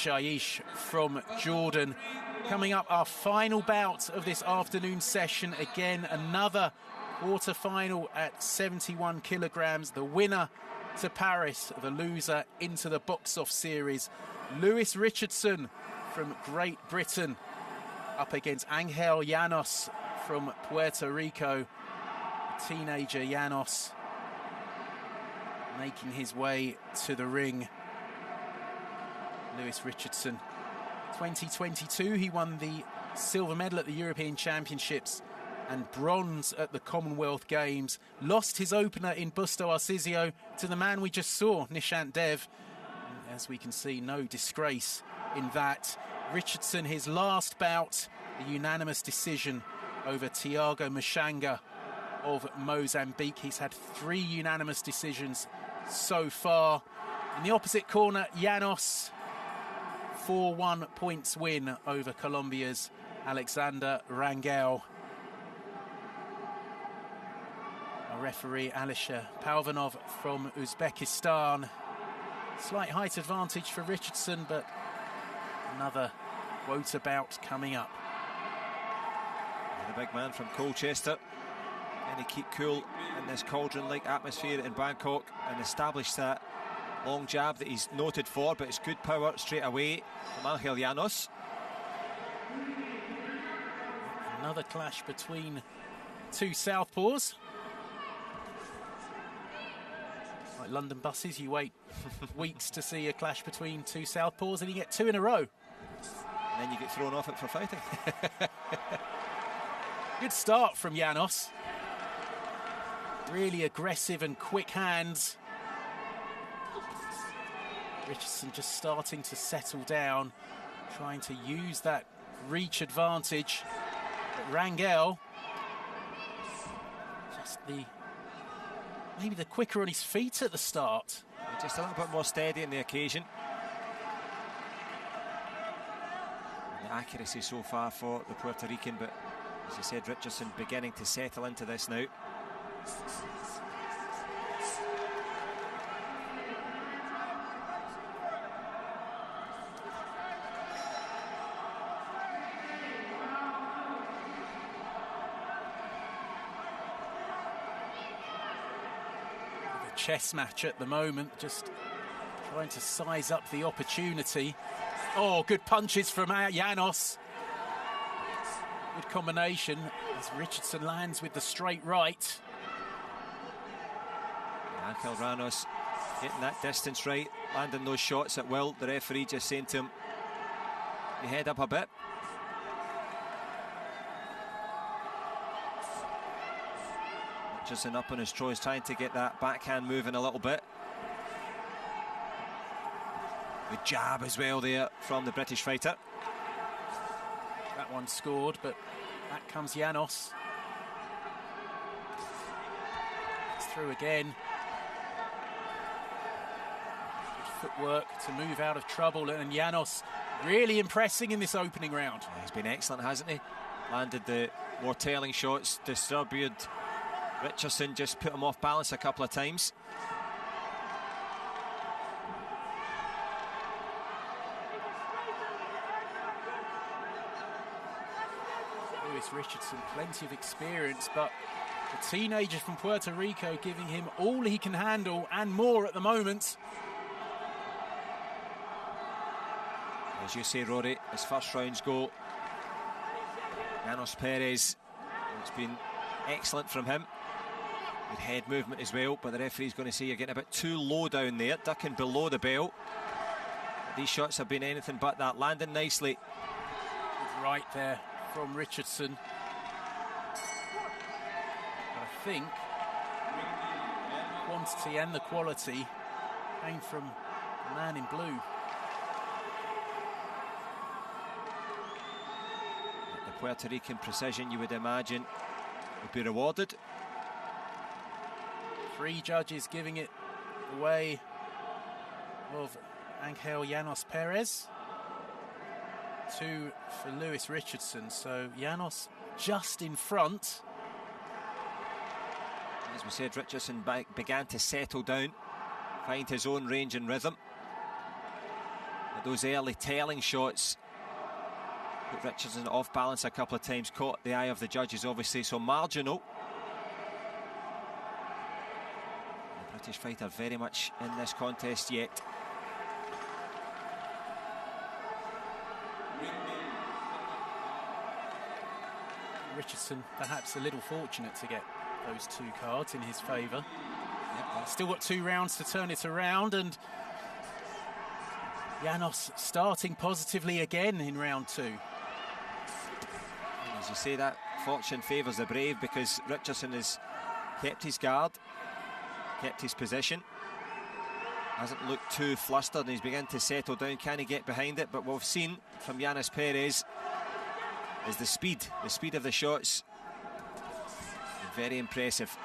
Shaish from Jordan. Coming up, our final bout of this afternoon session. Again, another quarter-final at 71 kilograms. The winner to Paris, the loser into the box-off series. Lewis Richardson from Great Britain up against Angel Llanos from Puerto Rico. Teenager Llanos making his way to the ring. Lewis Richardson, 2022, he won the silver medal at the European Championships and bronze at the Commonwealth Games. Lost his opener in Busto Arsizio to the man we just saw, Nishant Dev. And as we can see, no disgrace in that. Richardson, his last bout, a unanimous decision over Tiago Machanga of Mozambique. He's had 3 unanimous decisions so far. In the opposite corner, Llanos, 4-1 points win over Colombia's Alexander Rangel. Our referee, Alisher Palvanov from Uzbekistan. Slight height advantage for Richardson, but another quota bout coming up. The big man from Colchester. And he keep cool in this cauldron-like atmosphere in Bangkok and establish that long jab that he's noted for, but it's good power straight away from Angel Llanos. Another clash between two southpaws. Like London buses, you wait weeks to see a clash between two southpaws and you get 2 in a row. And then you get thrown off it for fighting. Good start from Llanos. Really aggressive and quick hands. Richardson just starting to settle down, trying to use that reach advantage. But Rangel, just maybe the quicker on his feet at the start. Just a little bit more steady on the occasion. And the accuracy so far for the Puerto Rican, but as I said, Richardson beginning to settle into this now. Chess match at the moment, just trying to size up the opportunity. Oh, good punches from Llanos. Good combination as Richardson lands with the straight right. Angel Llanos getting that distance right, landing those shots at will. The referee just saying to him, you head up a bit. Richardson up on his toes, trying to get that backhand moving a little bit. Good jab as well there from the British fighter. That one scored, but back comes Llanos. It's through again. Good footwork to move out of trouble, and Llanos really impressing in this opening round. Yeah, he's been excellent, hasn't he? Landed the more telling shots, disturbed Richardson, just put him off balance a couple of times. Lewis Richardson, plenty of experience, but the teenager from Puerto Rico giving him all he can handle and more at the moment. As you say, Rory, as first rounds go, Llanos Perez, it's been excellent from him. Good head movement as well, but the referee's going to say you're getting a bit too low down there, ducking below the belt. These shots have been anything but that, landing nicely. Good right there from Richardson. But I think the quantity and the quality came from the man in blue. The Puerto Rican precision, you would imagine, would be rewarded. 3 judges giving it away of Angel Llanos Perez. 2 for Lewis Richardson, so Llanos just in front. As we said, Richardson began to settle down, find his own range and rhythm. But those early telling shots put Richardson off balance a couple of times, caught the eye of the judges obviously, so marginal. The British fighter very much in this contest yet. Richardson perhaps a little fortunate to get those 2 cards in his favour. Yep. Still got 2 rounds to turn it around, and Llanos starting positively again in round 2. And as you say, that fortune favours the brave, because Richardson has kept his guard, kept his position, hasn't looked too flustered, and he's begun to settle down. Can he get behind it? But what we've seen from Llanos Perez is the speed of the shots. Very impressive.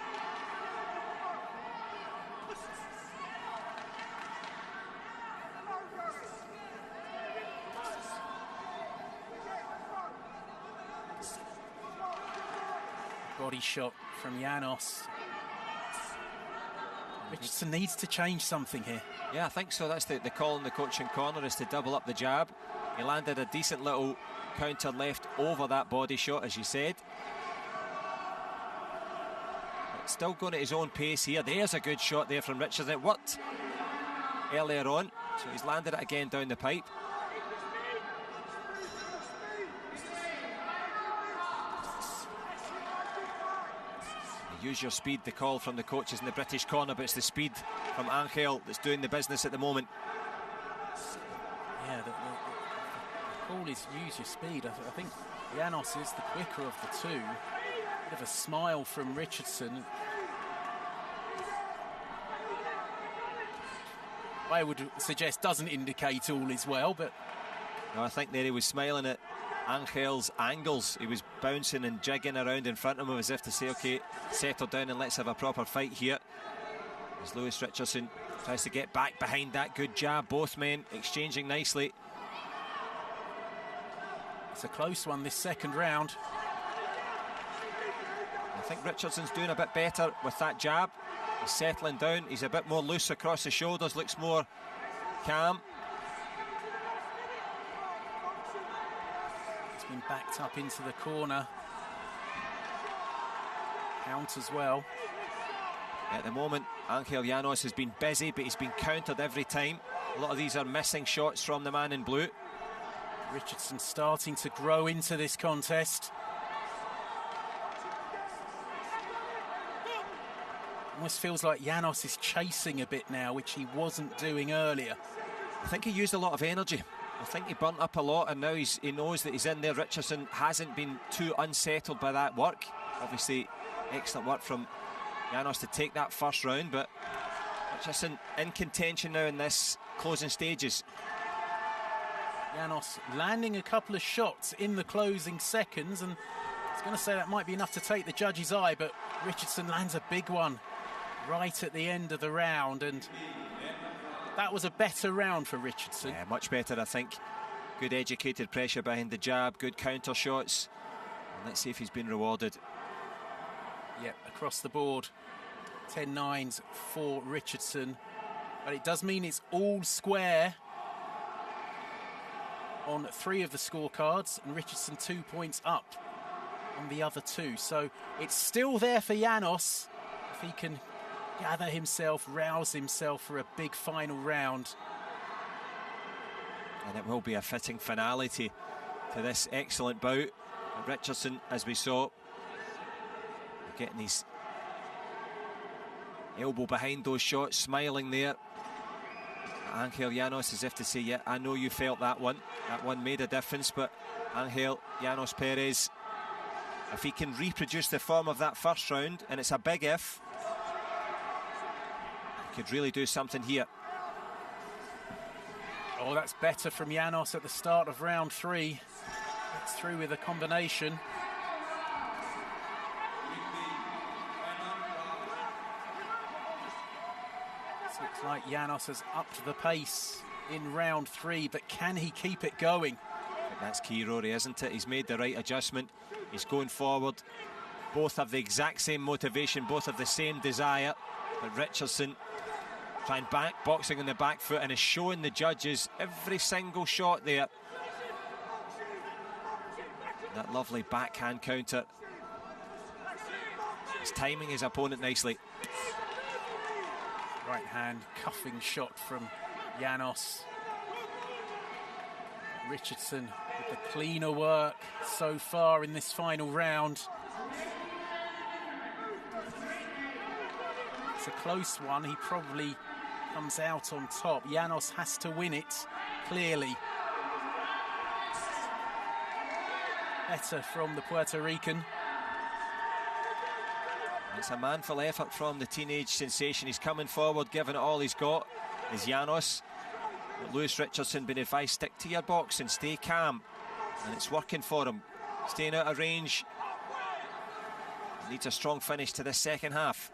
Body shot from Llanos. Richardson needs to change something here. Yeah, I think so. That's the call in the coaching corner, is to double up the jab. He landed a decent little counter left over that body shot, as you said. But still going at his own pace here. There's a good shot there from Richardson. It worked earlier on, so he's landed it again down the pipe. Use your speed, the call from the coaches in the British corner, but it's the speed from Angel that's doing the business at the moment. Yeah, the call is use your speed. I think Llanos is the quicker of the 2. Bit of a smile from Richardson. I would suggest doesn't indicate all is well, but... No, I think there he was smiling at Angel's angles. He was bouncing and jigging around in front of him as if to say, okay, settle down and let's have a proper fight here. As Lewis Richardson tries to get back behind that good jab, both men exchanging nicely. It's a close one, this second round. I think Richardson's doing a bit better with that jab. He's settling down, he's a bit more loose across the shoulders, looks more calm. Been backed up into the corner. Count as well. At the moment, Angel Llanos has been busy, but he's been countered every time. A lot of these are missing shots from the man in blue. Richardson starting to grow into this contest. Almost feels like Llanos is chasing a bit now, which he wasn't doing earlier. I think he used a lot of energy. I think he burnt up a lot, and now he knows that he's in there. Richardson hasn't been too unsettled by that work. Obviously, excellent work from Llanos to take that first round, but Richardson in contention now in this closing stages. Llanos landing a couple of shots in the closing seconds, and I was going to say that might be enough to take the judge's eye, but Richardson lands a big one right at the end of the round, and that was a better round for Richardson. Yeah, much better, I think. Good educated pressure behind the jab, good counter shots. And let's see if he's been rewarded. Yep, across the board. 10-9s for Richardson. But it does mean it's all square on 3 of the scorecards, and Richardson 2 points up on the other 2. So it's still there for Llanos if he can gather himself, rouse himself for a big final round. And it will be a fitting finality to this excellent bout. Richardson, as we saw, getting his elbow behind those shots, smiling there. Angel Llanos as if to say, yeah, I know you felt that one. That one made a difference, but Angel Llanos Perez, if he can reproduce the form of that first round, and it's a big if, he could really do something here. Oh, that's better from Llanos at the start of round 3. Gets through with a combination. Looks like Llanos has upped the pace in round 3, but can he keep it going? That's key, Rory, isn't it? He's made the right adjustment. He's going forward. Both have the exact same motivation, both have the same desire. But Richardson trying back, boxing on the back foot, and is showing the judges every single shot there. That lovely backhand counter. He's timing his opponent nicely. Right hand cuffing shot from Llanos. Richardson with the cleaner work so far in this final round. It's a close one. He probably comes out on top. Llanos has to win it, clearly. Better from the Puerto Rican. It's a manful effort from the teenage sensation. He's coming forward, giving it all he's got, is Llanos. But Lewis Richardson been advised, stick to your box and stay calm. And it's working for him. Staying out of range. Needs a strong finish to this second half.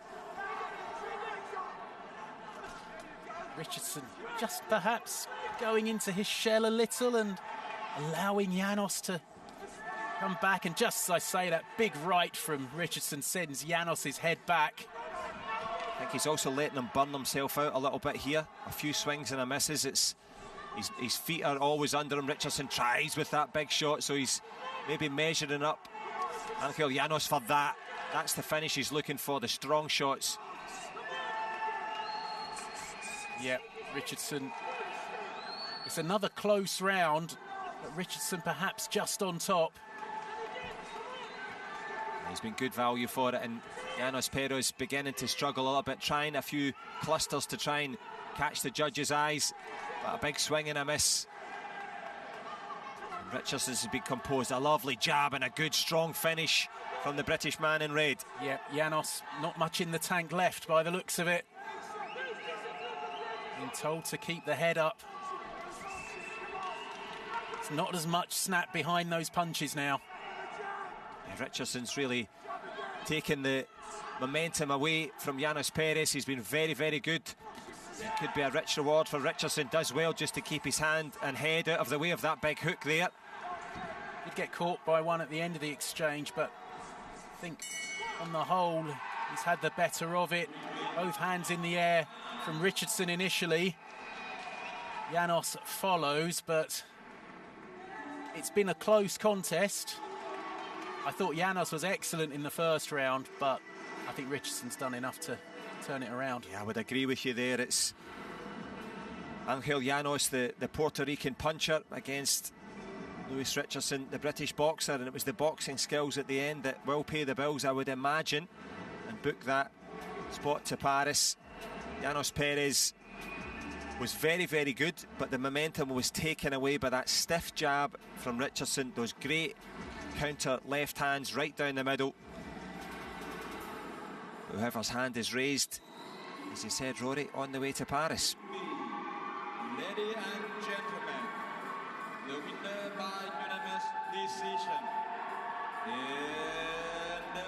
Richardson just perhaps going into his shell a little and allowing Llanos to come back, and just as I say, that big right from Richardson sends Llanos' head back. I think he's also letting him burn himself out a little bit here. A few swings and a misses. His feet are always under him. Richardson tries with that big shot, so he's maybe measuring up Angel Llanos for that. That's the finish he's looking for, the strong shots. Yeah, Richardson. It's another close round, but Richardson perhaps just on top. He's been good value for it, and Llanos Perez beginning to struggle a little bit, trying a few clusters to try and catch the judges' eyes, but a big swing and a miss. And Richardson's been composed. A lovely jab and a good strong finish from the British man in red. Yeah, Llanos, not much in the tank left by the looks of it. Being told to keep the head up. It's not as much snap behind those punches now. Richardson's really taken the momentum away from Llanos Perez. He's been very, very good. It could be a rich reward for Richardson. Does well just to keep his hand and head out of the way of that big hook there. Did get caught by one at the end of the exchange, but I think on the whole he's had the better of it. Both hands in the air from Richardson initially. Llanos follows, but it's been a close contest. I thought Llanos was excellent in the first round, but I think Richardson's done enough to turn it around. Yeah, I would agree with you there. It's Angel Llanos, the Puerto Rican puncher, against Lewis Richardson, the British boxer, and it was the boxing skills at the end that will pay the bills, I would imagine, and book that spot to Paris. Llanos Perez was very, very good, but the momentum was taken away by that stiff jab from Richardson, those great counter left hands right down the middle. Whoever's hand is raised, as he said, Rory, on the way to Paris. Ladies and gentlemen, the winner by unanimous decision in the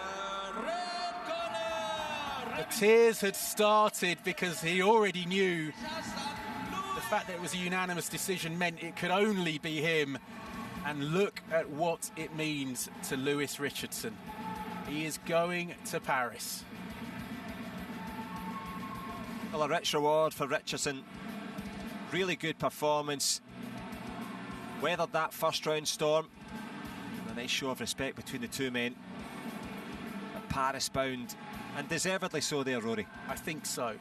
red corner. The tears had started because he already knew the fact that it was a unanimous decision meant it could only be him. And look at what it means to Lewis Richardson. He is going to Paris. Well, a rich reward for Richardson. Really good performance. Weathered that first round storm. A nice show of respect between the two men. But Paris bound, and deservedly so there, Rory. I think so.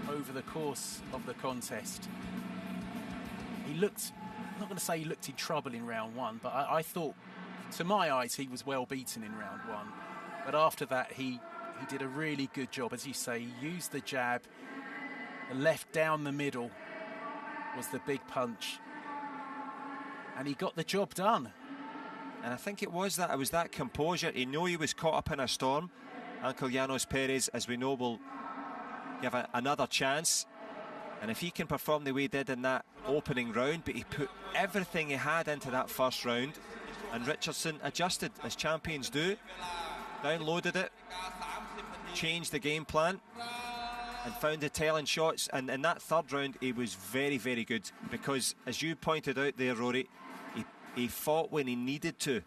Over the course of the contest, he looked, I'm not going to say he looked in trouble in round one, but I thought, to my eyes, he was well beaten in round one. But after that, he did a really good job. As you say, he used the jab. The left down the middle was the big punch. And he got the job done. And I think it was that composure. He knew he was caught up in a storm. Angel Llanos Perez, as we know, will give another chance. And if he can perform the way he did in that opening round, but he put everything he had into that first round, and Richardson adjusted, as champions do, downloaded it, changed the game plan, and found the telling shots. And in that third round, he was very, very good, because, as you pointed out there, Rory, he fought when he needed to,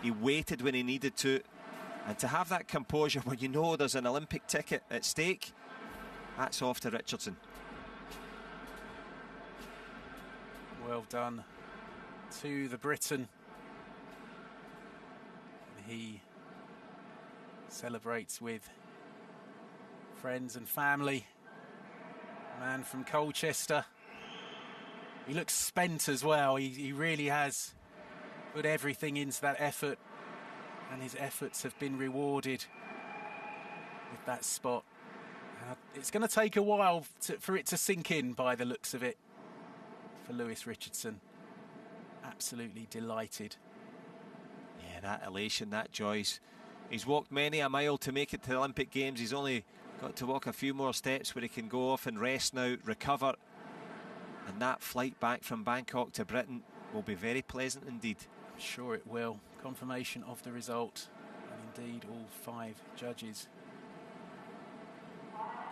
he waited when he needed to, and to have that composure when you know there's an Olympic ticket at stake, hats off to Richardson. Well done to the Briton. He celebrates with friends and family. Man from Colchester. He looks spent as well. He really has put everything into that effort, and his efforts have been rewarded with that spot. It's going to take a while for it to sink in by the looks of it for Lewis Richardson. Absolutely delighted. Yeah, that elation, that joy. He's walked many a mile to make it to the Olympic Games. He's only got to walk a few more steps where he can go off and rest now, recover. And that flight back from Bangkok to Britain will be very pleasant indeed. I'm sure it will. Confirmation of the result. And indeed all 5 judges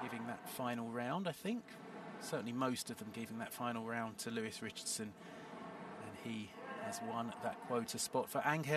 giving that final round, I think. Certainly most of them giving that final round to Lewis Richardson. And he has won that quota spot for ngel.